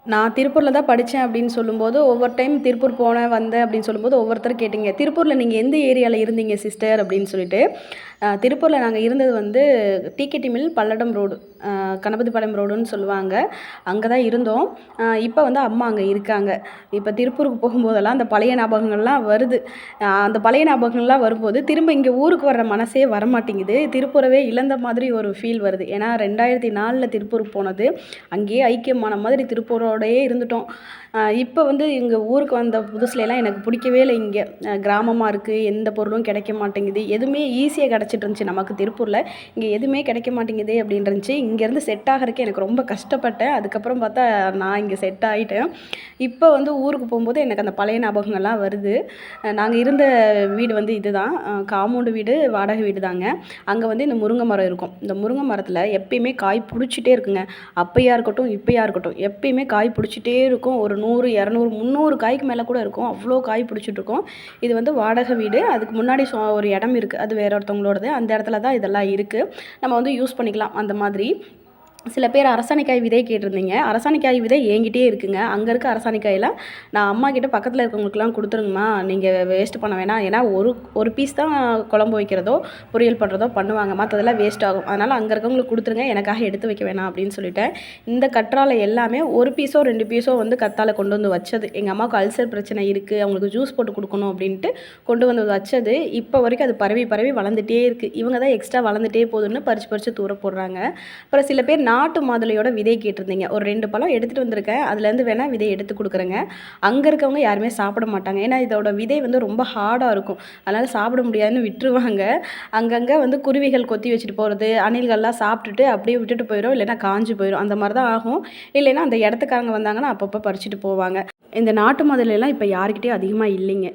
நான் திருப்பூர்ல தான் படிச்சேன் அப்படின்னு சொல்லும்போது, ஒவ்வொரு டைம் திருப்பூர் போனேன், வந்தேன் அப்படின்னு சொல்லும்போது, ஒவ்வொருத்தர் கேட்டீங்க. "திருப்பூர்ல நீங்க எந்த ஏரியால இருந்தீங்க சிஸ்டர்?" அப்படின்னு சொல்லிட்டு. திருப்பூர்ல நாங்க இருந்தது வந்து TKD mill, Palladam road. Ganapathipalayam ரோடுன்னு சொல்லுவாங்க. அங்க தான் இருந்தோம். இப்ப வந்து அம்மா அங்க இருக்காங்க. இப்ப திருப்பூருக்கு போகும்போதெல்லாம் அந்த பழைய ஞாபகங்கள்லாம் வருது. அந்த பழைய ஞாபகங்கள்லாம் வரும்போது, திரும்ப இங்க ஊருக்கு வர்ற மனசே வரமாட்டேங்குது. திருப்பூரவே இழந்த மாதிரி ஒரு ஃபீல் வருது. ஏன்னா 2004ல திருப்பூருக்கு போனது. அங்கேயே ஐக்கியமான மாதிரி திருப்பூரோடயே இருந்துட்டோம். இப்ப வந்து எங்க ஊருக்கு வந்த புதுசுலலாம் எனக்கு பிடிக்கவே இல்ல இங்க. கிராமமா இருக்கு. எந்த பொருளும் கிடைக்க மாட்டேங்குது. எதுவுமே ஈஸியா கிடைச்சிட்டு இருந்துச்சு நமக்கு திருப்பூர்ல. இங்க எதுவுமே கிடைக்க மாட்டேங்குதே அப்படின்னு இருந்துச்சு. இங்கேருந்து செட் ஆகுறதுக்கு எனக்கு ரொம்ப கஷ்டப்பட்டேன். அதுக்கப்புறம் பார்த்தா நான் இங்க செட் ஆயிட்டேன். இப்ப வந்து ஊருக்கு போம்போது எனக்கு அந்த பழைய ஞாபகங்கள்லாம் வருது. நாங்க இருந்த வீடு வந்து இதுதான். காம்பவுண்டு வீடு, வாடகை வீடு தாங்க. அங்க வந்து இந்த முருங்கை மரம் இருக்கும். இந்த முருங்கை மரத்தில எப்பயுமே காய் புடிச்சிட்டே இருக்குங்க. அப்பயா இருக்கட்டும், இப்பயா இருக்கட்டும். எப்பயுமே காய் புடிச்சிட்டே இருக்கும். ஒரு 100, 200, 300 காய்க்கு மேல கூட இருக்கும். அவ்ளோ காய் புடிச்சிட்டுருக்கும். இது வந்து வாடகை வீடு. அதுக்கு முன்னாடி ஒரு இடம் இருக்கு. அது வேற ஒருத்தவங்களோடது. அந்த இடத்துல தான் இதெல்லாம் இருக்கு. நம்ம வந்து யூஸ் பண்ணிக்கலாம் அந்த மாதிரி. சில பேர் அரசாணிக்காய் விதை கேட்டிருந்தீங்க. அரசாணிக்காய் விதை என்கிட்டயே இருக்குங்க. அங்க இருக்க அரசாணிக்காயெல்லாம் நான் அம்மாகிட்ட பக்கத்துல இருக்கவங்களுக்கெல்லாம் குடுத்துருங்கம்மா. நீங்க வேஸ்ட் பண்ண வேணாம். ஏன்னா ஒரு பீஸ் தான் குழம்பு வைக்கிறதோ, பொரியல் பண்ணுறதோ பண்ணுவாங்க. மத்ததெல்லாம் வேஸ்ட் ஆகும். அதனால அங்க இருக்கவங்களுக்கு குடுத்துருங்க. எனக்காக எடுத்து வைக்க வேணாம் அப்படின்னு சொல்லிட்டேன். இந்த கற்றாழை எல்லாமே 1 பீஸோ, 2 பீஸோ வந்து கத்தாழை கொண்டு வந்து வச்சது. எங்க அம்மாவுக்கு அல்சர் பிரச்சனை இருக்கு. அவங்களுக்கு ஜூஸ் போட்டு குடுக்கணும் அப்படின்ட்டு கொண்டு வந்து வச்சது. இப்ப வரைக்கும் அது பரவி, பரவி வளர்ந்துட்டே இருக்கு. இவங்க தான் எக்ஸ்ட்ரா வளர்ந்துட்டே போகுதுன்னு பறிச்சு, பறிச்சு தூர போடுறாங்க. அப்புறம் சில பேர் நாட்டு மாதுளையோட விதை கேட்டிருந்தீங்க. ஒரு 2 பழம் எடுத்துட்டு வந்திருக்கேன். அதுலேருந்து வேணா விதை எடுத்து குடுக்குறேங்க. அங்க இருக்கவங்க யாருமே சாப்பிட மாட்டாங்க. ஏன்னா இதோட விதை வந்து ரொம்ப ஹார்டா இருக்கும். அதனால சாப்பிட முடியாதுன்னு விட்டுருவாங்க. அங்கங்க வந்து குருவிகள் கொத்தி வச்சுட்டு போறது, அணில்கள்லாம் சாப்பிட்டுட்டு அப்படியே விட்டுட்டு போயிரும். இல்லைன்னா காஞ்சு போயிரும். அந்த மாரி தான் ஆகும். இல்லைன்னா அந்த இடத்துக்காரங்க வந்தாங்கன்னா அப்பப்போ பறிச்சுட்டு போவாங்க. இந்த நாட்டு மாதுளைலாம் இப்ப யார்கிட்டயும் அதிகமா இல்லைங்க.